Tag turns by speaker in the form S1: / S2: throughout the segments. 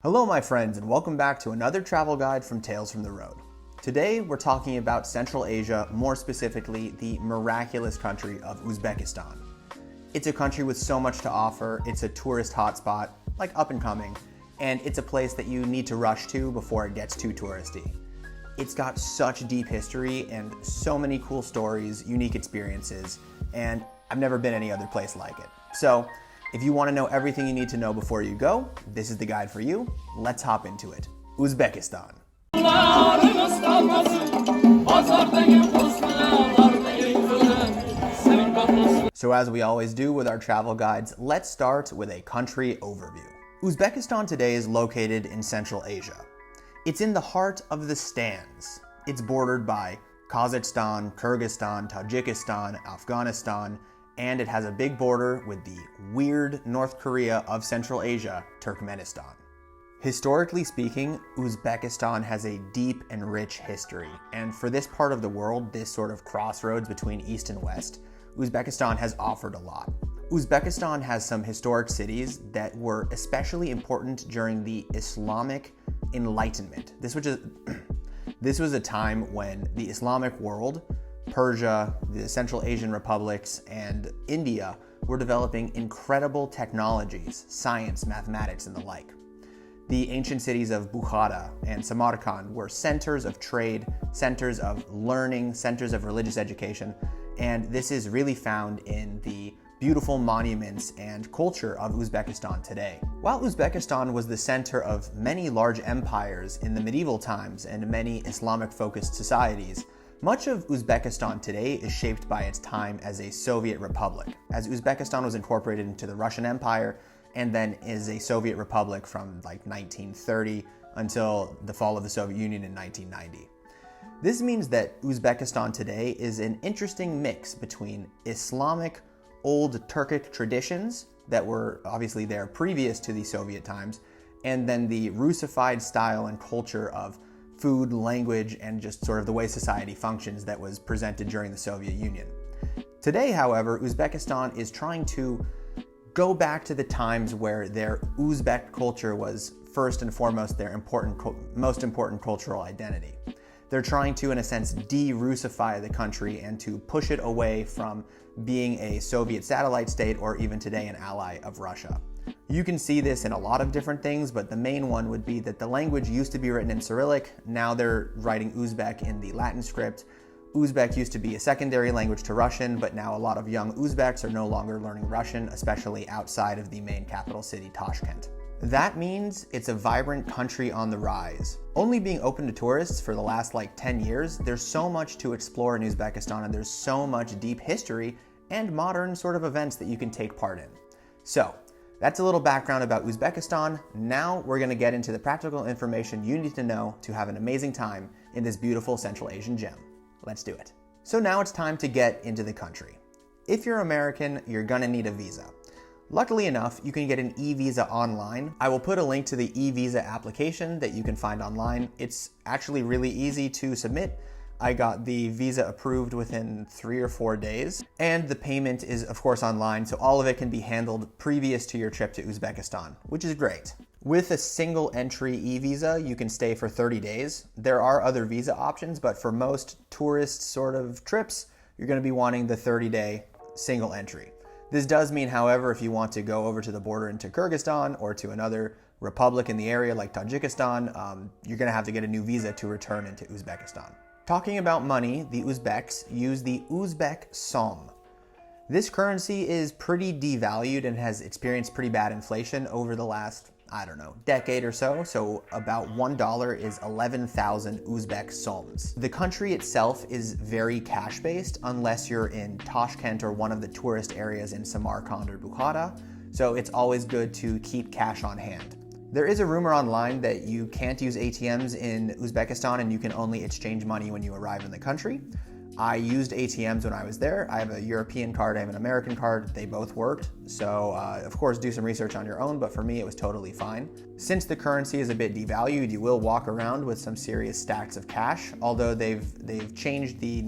S1: Hello my friends, and welcome back to another travel guide from Tales from the Road. Today we're talking about Central Asia, more specifically the miraculous country of Uzbekistan. It's a country with so much to offer, it's a tourist hotspot, like up and coming, and it's a place that you need to rush to before it gets too touristy. It's got such deep history and so many cool stories, unique experiences, and I've never been any other place like it. So, if you want to know everything you need to know before you go, this is the guide for you. Let's hop into it. Uzbekistan. So as we always do with our travel guides, let's start with a country overview. Uzbekistan today is located in Central Asia. It's in the heart of the stands. It's bordered by Kazakhstan, Kyrgyzstan, Tajikistan, Afghanistan, and it has a big border with the weird North Korea of Central Asia, Turkmenistan. Historically speaking, Uzbekistan has a deep and rich history, and for this part of the world, this sort of crossroads between East and West, Uzbekistan has offered a lot. Uzbekistan has some historic cities that were especially important during the Islamic Enlightenment. This was a time when the Islamic world, Persia, the Central Asian republics, and India were developing incredible technologies, science, mathematics, and the like. The ancient cities of Bukhara and Samarkand were centers of trade, centers of learning, centers of religious education, and this is really found in the beautiful monuments and culture of Uzbekistan today. While Uzbekistan was the center of many large empires in the medieval times and many Islamic-focused societies, much of Uzbekistan today is shaped by its time as a Soviet republic, as Uzbekistan was incorporated into the Russian Empire and then is a Soviet republic from like 1930 until the fall of the Soviet Union in 1990. This means that Uzbekistan today is an interesting mix between Islamic old Turkic traditions that were obviously there previous to the Soviet times, and then the Russified style and culture of food, language, and just sort of the way society functions that was presented during the Soviet Union. Today, however, Uzbekistan is trying to go back to the times where their Uzbek culture was first and foremost their most important cultural identity. They're trying to, in a sense, de-Russify the country and to push it away from being a Soviet satellite state or even today an ally of Russia. You can see this in a lot of different things, but the main one would be that the language used to be written in Cyrillic. Now they're writing Uzbek in the Latin script. Uzbek used to be a secondary language to Russian, but now a lot of young Uzbeks are no longer learning Russian, especially outside of the main capital city, Tashkent. That means it's a vibrant country on the rise. Only being open to tourists for the last 10 years, there's so much to explore in Uzbekistan, and there's so much deep history and modern sort of events that you can take part in. So, that's a little background about Uzbekistan. Now we're going to get into the practical information you need to know to have an amazing time in this beautiful Central Asian gem. Let's do it. So now it's time to get into the country. If you're American, you're going to need a visa. Luckily enough, you can get an e-visa online. I will put a link to the e-visa application that you can find online. It's actually really easy to submit. I got the visa approved within 3 or 4 days, and the payment is of course online, so all of it can be handled previous to your trip to Uzbekistan, which is great. With a single entry e-visa, you can stay for 30 days. There are other visa options, but for most tourist sort of trips, you're going to be wanting the 30-day single entry. This does mean, however, if you want to go over to the border into Kyrgyzstan or to another republic in the area like Tajikistan, you're going to have to get a new visa to return into Uzbekistan. Talking about money, the Uzbeks use the Uzbek som. This currency is pretty devalued and has experienced pretty bad inflation over the last, decade or so. So about $1 is 11,000 Uzbek soms. The country itself is very cash-based unless you're in Tashkent or one of the tourist areas in Samarkand or Bukhara. So it's always good to keep cash on hand. There is a rumor online that you can't use ATMs in Uzbekistan and you can only exchange money when you arrive in the country. I used ATMs when I was there. I have a European card, I have an American card. They both worked. So of course do some research on your own, but for me it was totally fine. Since the currency is a bit devalued, you will walk around with some serious stacks of cash, although they've changed the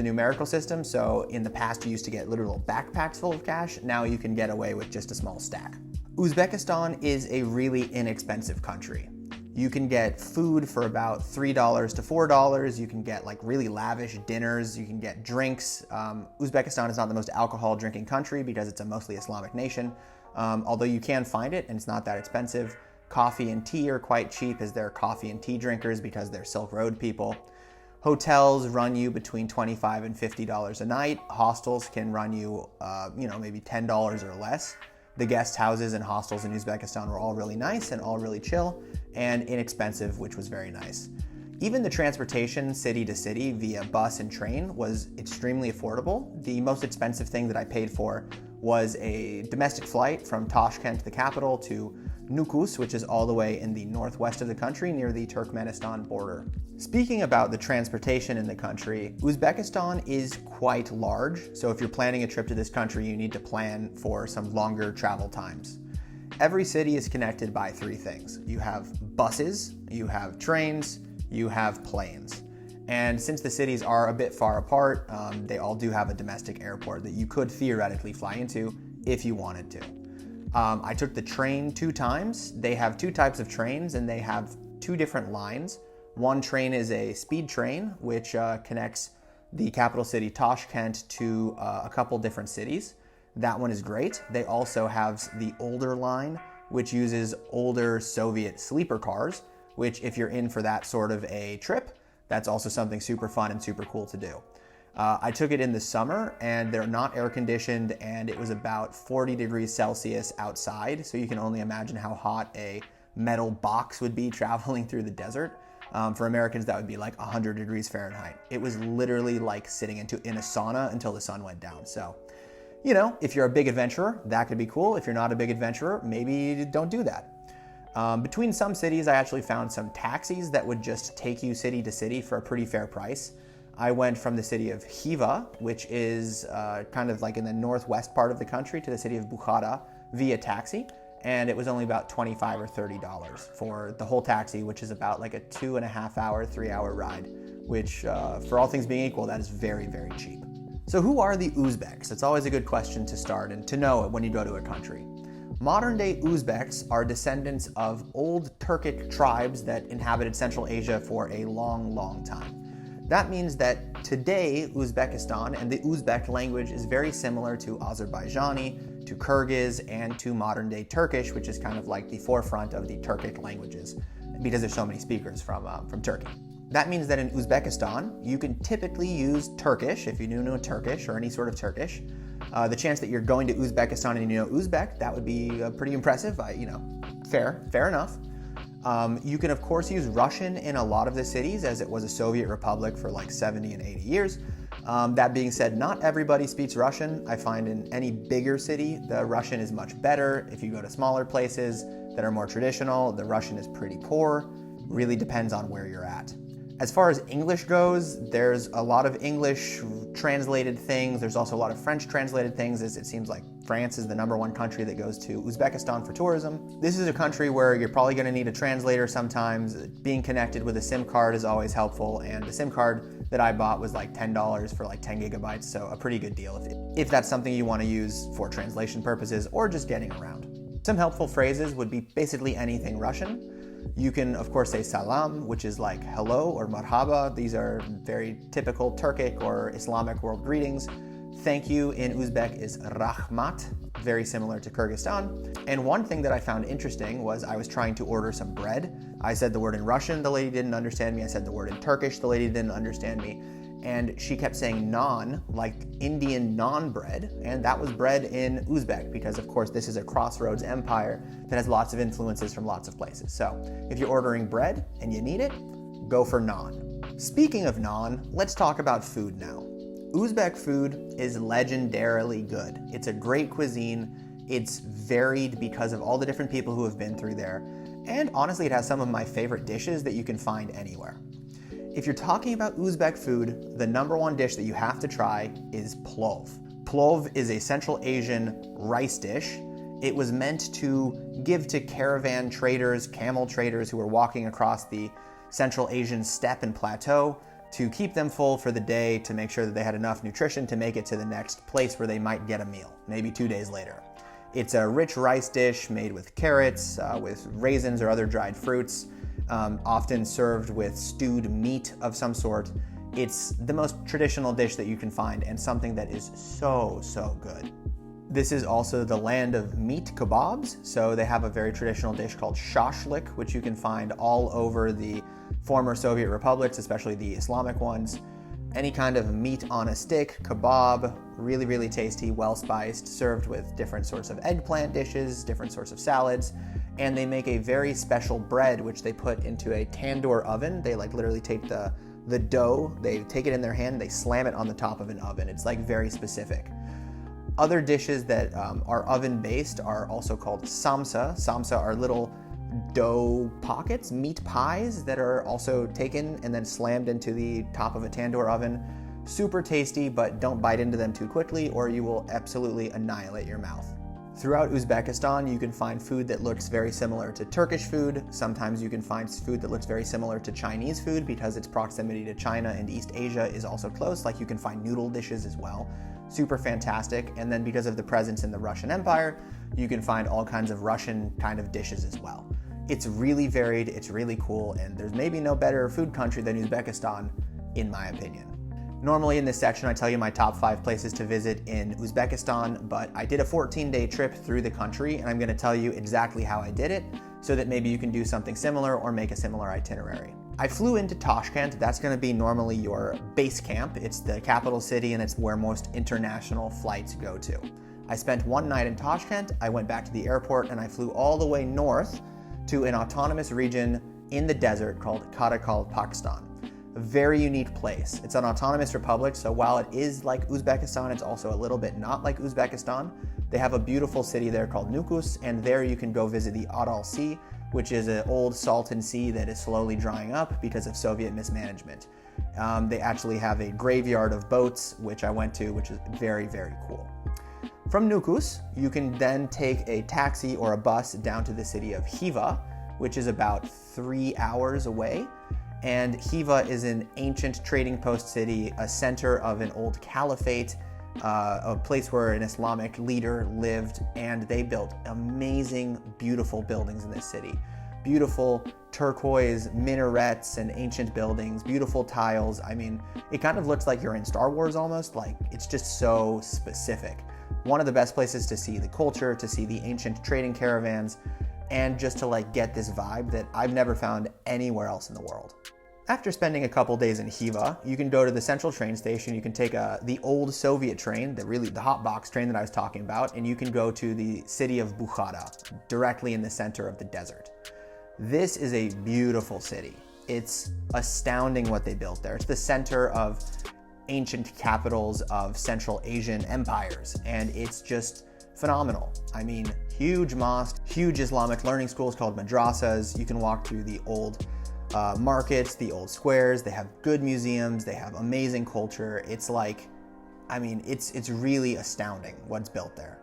S1: numerical system. So in the past you used to get literal backpacks full of cash. Now you can get away with just a small stack. Uzbekistan is a really inexpensive country. You can get food for about $3 to $4. You can get like really lavish dinners. You can get drinks. Uzbekistan is not the most alcohol drinking country because it's a mostly Islamic nation. Although you can find it and it's not that expensive. Coffee and tea are quite cheap as they're coffee and tea drinkers because they're Silk Road people. Hotels run you between $25 and $50 a night. Hostels can run you, maybe $10 or less. The guest houses and hostels in Uzbekistan were all really nice and all really chill and inexpensive, which was very nice. Even the transportation city to city via bus and train was extremely affordable. The most expensive thing that I paid for was a domestic flight from Tashkent, the capital, to Nukus, which is all the way in the northwest of the country near the Turkmenistan border. Speaking about the transportation in the country, Uzbekistan is quite large, so if you're planning a trip to this country, you need to plan for some longer travel times. Every city is connected by three things. You have buses, you have trains, you have planes. And since the cities are a bit far apart, they all do have a domestic airport that you could theoretically fly into if you wanted to. I took the train 2 times. They have 2 types of trains and they have 2 different lines. One train is a speed train, which connects the capital city Tashkent to a couple different cities. That one is great. They also have the older line, which uses older Soviet sleeper cars, which if you're in for that sort of a trip, that's also something super fun and super cool to do. I took it in the summer and they're not air conditioned and it was about 40 degrees Celsius outside. So you can only imagine how hot a metal box would be traveling through the desert. For Americans, that would be like 100 degrees Fahrenheit. It was literally like sitting in a sauna until the sun went down. So, if you're a big adventurer, that could be cool. If you're not a big adventurer, maybe don't do that. Between some cities, I actually found some taxis that would just take you city to city for a pretty fair price. I went from the city of Khiva, which is kind of like in the northwest part of the country, to the city of Bukhara via taxi. And it was only about $25 or $30 for the whole taxi, which is about like a 2.5 hour, 3 hour ride, which for all things being equal, that is very, very cheap. So who are the Uzbeks? It's always a good question to start and to know when you go to a country. Modern-day Uzbeks are descendants of old Turkic tribes that inhabited Central Asia for a long, long time. That means that today, Uzbekistan and the Uzbek language is very similar to Azerbaijani, to Kyrgyz, and to modern-day Turkish, which is kind of like the forefront of the Turkic languages because there's so many speakers from Turkey. That means that in Uzbekistan, you can typically use Turkish, if you know Turkish or any sort of Turkish. The chance that you're going to Uzbekistan and you know Uzbek, that would be pretty impressive. Fair enough. You can of course use Russian in a lot of the cities as it was a Soviet republic for like 70 and 80 years. That being said, not everybody speaks Russian. I find in any bigger city, the Russian is much better. If you go to smaller places that are more traditional, the Russian is pretty poor. Really depends on where you're at. As far as English goes, there's a lot of English translated things. There's also a lot of French translated things, as it seems like France is the #1 country that goes to Uzbekistan for tourism. This is a country where you're probably going to need a translator sometimes. Being connected with a SIM card is always helpful, and the SIM card that I bought was like $10 for like 10 gigabytes, so a pretty good deal if that's something you want to use for translation purposes or just getting around. Some helpful phrases would be basically anything Russian. You can, of course, say salam, which is like hello or marhaba. These are very typical Turkic or Islamic world greetings. Thank you in Uzbek is rahmat, very similar to Kyrgyzstan. And one thing that I found interesting was I was trying to order some bread. I said the word in Russian, the lady didn't understand me. I said the word in Turkish, the lady didn't understand me. And she kept saying naan, like Indian naan bread, and that was bread in Uzbek because, of course, this is a crossroads empire that has lots of influences from lots of places. So if you're ordering bread and you need it, go for naan. Speaking of naan, let's talk about food now. Uzbek food is legendarily good. It's a great cuisine. It's varied because of all the different people who have been through there. And honestly, it has some of my favorite dishes that you can find anywhere. If you're talking about Uzbek food, the #1 dish that you have to try is plov. Plov is a Central Asian rice dish. It was meant to give to caravan traders, camel traders who were walking across the Central Asian steppe and plateau to keep them full for the day, to make sure that they had enough nutrition to make it to the next place where they might get a meal, maybe 2 days later. It's a rich rice dish made with carrots, with raisins or other dried fruits, often served with stewed meat of some sort. It's the most traditional dish that you can find and something that is so, so good. This is also the land of meat kebabs, so they have a very traditional dish called shashlik, which you can find all over the former Soviet republics, especially the Islamic ones. Any kind of meat on a stick, kebab, really, really tasty, well-spiced, served with different sorts of eggplant dishes, different sorts of salads, and they make a very special bread which they put into a tandoor oven. They like literally take the dough, they take it in their hand, they slam it on the top of an oven. It's like very specific. Other dishes that are oven-based are also called samsa. Samsa are little dough pockets, meat pies that are also taken and then slammed into the top of a tandoor oven. Super tasty, but don't bite into them too quickly or you will absolutely annihilate your mouth. Throughout Uzbekistan, you can find food that looks very similar to Turkish food. Sometimes you can find food that looks very similar to Chinese food because its proximity to China and East Asia is also close. Like you can find noodle dishes as well. Super fantastic. And then because of the presence in the Russian Empire, you can find all kinds of Russian kind of dishes as well. It's really varied, it's really cool, and there's maybe no better food country than Uzbekistan, in my opinion. Normally in this section, I tell you my top 5 places to visit in Uzbekistan, but I did a 14-day trip through the country, and I'm gonna tell you exactly how I did it, so that maybe you can do something similar or make a similar itinerary. I flew into Tashkent. That's gonna be normally your base camp. It's the capital city, and it's where most international flights go to. I spent one night in Tashkent, I went back to the airport, and I flew all the way north to an autonomous region in the desert called Karakol, Pakistan. A very unique place. It's an autonomous republic, so while it is like Uzbekistan, it's also a little bit not like Uzbekistan. They have a beautiful city there called Nukus, and there you can go visit the Aral Sea, which is an old salton sea that is slowly drying up because of Soviet mismanagement. They actually have a graveyard of boats, which I went to, which is very, very cool. From Nukus, you can then take a taxi or a bus down to the city of Khiva, which is about 3 hours away. And Khiva is an ancient trading post city, a center of an old caliphate, a place where an Islamic leader lived, and they built amazing, beautiful buildings in this city. Beautiful turquoise minarets and ancient buildings, beautiful tiles. I mean, it kind of looks like you're in Star Wars almost, like it's just so specific. One of the best places to see the culture, to see the ancient trading caravans, and just to like get this vibe that I've never found anywhere else in the world. After spending a couple days in Khiva, you can go to the central train station. You can take the old Soviet train, the hot box train that I was talking about, and you can go to the city of Bukhara, directly in the center of the desert. This is a beautiful city. It's astounding what they built there. It's the center of ancient capitals of Central Asian empires, and it's just phenomenal. I mean, huge mosques, huge Islamic learning schools called madrasas. You can walk through the old markets, the old squares. They have good museums. They have amazing culture. It's like, I mean, it's really astounding what's built there.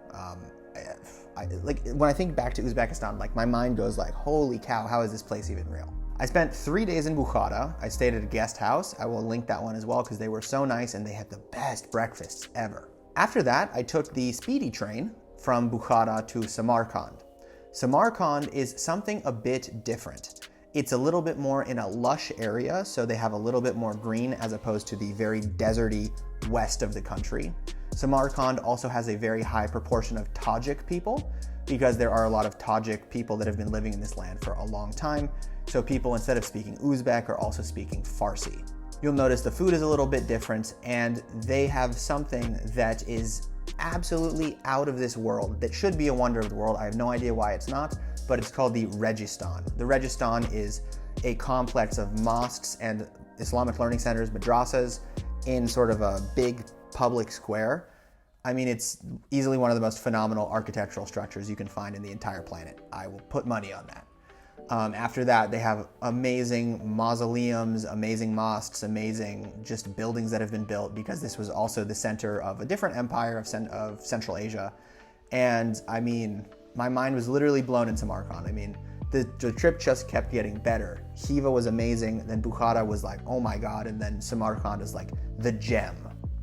S1: Like when I think back to Uzbekistan, like my mind goes like, holy cow, how is this place even real? I spent 3 days in Bukhara. I stayed at a guest house. I will link that one as well because they were so nice and they had the best breakfasts ever. After that, I took the speedy train from Bukhara to Samarkand. Samarkand is something a bit different. It's a little bit more in a lush area, so they have a little bit more green as opposed to the very deserty west of the country. Samarkand also has a very high proportion of Tajik people because there are a lot of Tajik people that have been living in this land for a long time. So people, instead of speaking Uzbek, are also speaking Farsi. You'll notice the food is a little bit different, and they have something that is absolutely out of this world that should be a wonder of the world. I have no idea why it's not, but it's called the Registan. The Registan is a complex of mosques and Islamic learning centers, madrasas, in sort of a big public square. I mean, it's easily one of the most phenomenal architectural structures you can find in the entire planet. I will put money on that. After that, they have amazing mausoleums, amazing mosques, amazing just buildings that have been built because this was also the center of a different empire of Central Asia. And I mean, my mind was literally blown in Samarkand. I mean, the trip just kept getting better. Khiva was amazing, then Bukhara was like, oh my God, and then Samarkand is like the gem.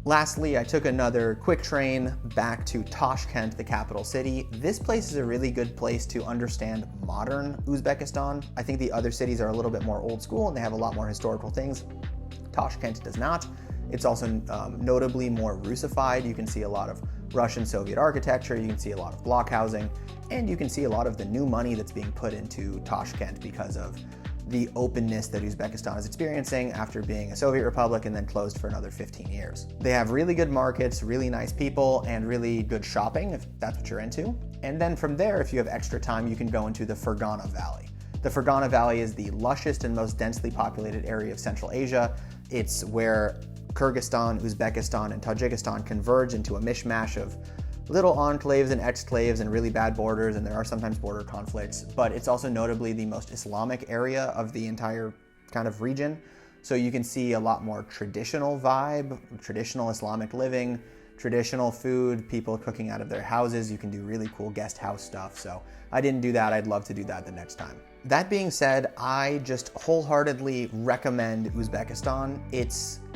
S1: Lastly, I took another quick train back to Tashkent, the capital city. This place is a really good place to understand modern Uzbekistan. I think the other cities are a little bit more old school and they have a lot more historical things. Tashkent does not. It's also notably more Russified. You can see a lot of Russian Soviet architecture, you can see a lot of block housing, and you can see a lot of the new money that's being put into Tashkent because of the openness that Uzbekistan is experiencing after being a Soviet republic and then closed for another 15 years. They have really good markets, really nice people, and really good shopping if that's what you're into. And then from there, if you have extra time, you can go into the Fergana Valley. The Fergana Valley is the lushest and most densely populated area of Central Asia. It's where Kyrgyzstan, Uzbekistan, and Tajikistan converge into a mishmash of little enclaves and exclaves and really bad borders, and there are sometimes border conflicts, but it's also notably the most Islamic area of the entire kind of region. So you can see a lot more traditional vibe, traditional Islamic living, traditional food, people cooking out of their houses. You can do really cool guest house stuff. So I didn't do that. I'd love to do that the next time. That being said, I just wholeheartedly recommend Uzbekistan.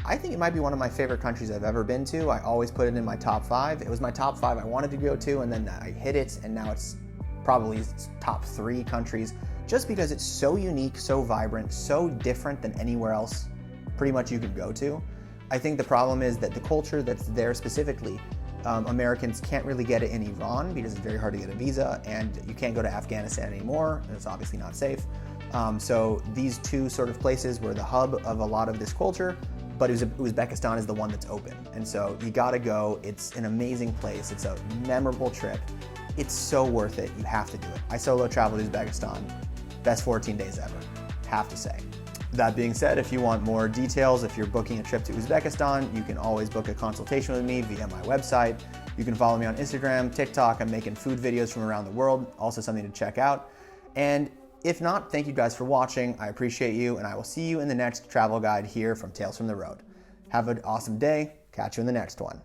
S1: I think it might be one of my favorite countries I've ever been to. I always put it in my top 5. It was my top 5 I wanted to go to, and then I hit it, and now it's probably top 3 countries, just because it's so unique, so vibrant, so different than anywhere else pretty much you could go to. I think the problem is that the culture that's there specifically, Americans can't really get it in Iran because it's very hard to get a visa, and you can't go to Afghanistan anymore, and it's obviously not safe. So these two sort of places were the hub of a lot of this culture, but Uzbekistan is the one that's open. And so you gotta go. It's an amazing place. It's a memorable trip. It's so worth it. You have to do it. I solo traveled to Uzbekistan. Best 14 days ever, have to say. That being said, if you want more details, if you're booking a trip to Uzbekistan, you can always book a consultation with me via my website. You can follow me on Instagram, TikTok. I'm making food videos from around the world, also something to check out. And if not, thank you guys for watching. I appreciate you, and I will see you in the next travel guide here from Tales from the Road. Have an awesome day. Catch you in the next one.